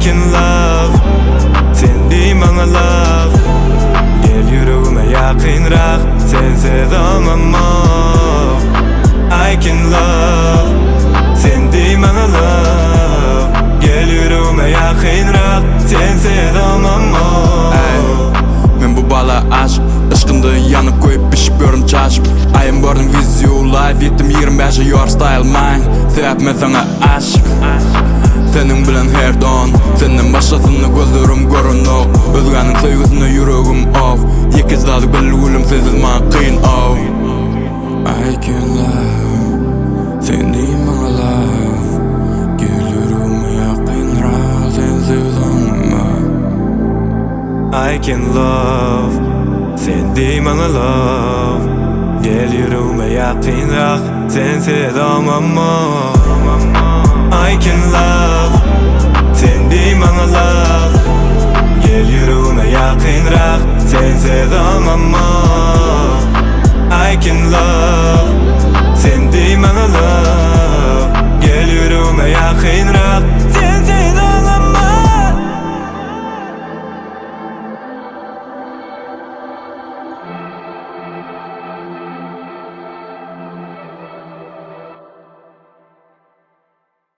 can love, sen değil bana love. Gel yüreğime yakınrak, sensiz olmamam. I can love, sen değil bana love. Gel yüreğime yakınrak, sensiz olmamam. Men bu bala aşk, ışkında yanıp koyup pişip görüm çaşıp. I am born with you life, yettim 25'e your style mine. Sebep men sana aşk, senin bilen her don. Senden başkasını gözlerim görünük. Özgenin sevgisine yüreğim off. Yekiz dadık belli gülüm sensiz man kıyın off. I can love, sen değil bana love. Gel yüreğime yakınrak, sensiz olmamam. I can love, sen değil bana love. Gel yüreğime yakınrak, sensiz olmamam. I can love, sen değil bana love. Gel yüreğime yakınrak, sensiz olmamam. I can love, sen değil bana love. Gel yüreğime yakınrak,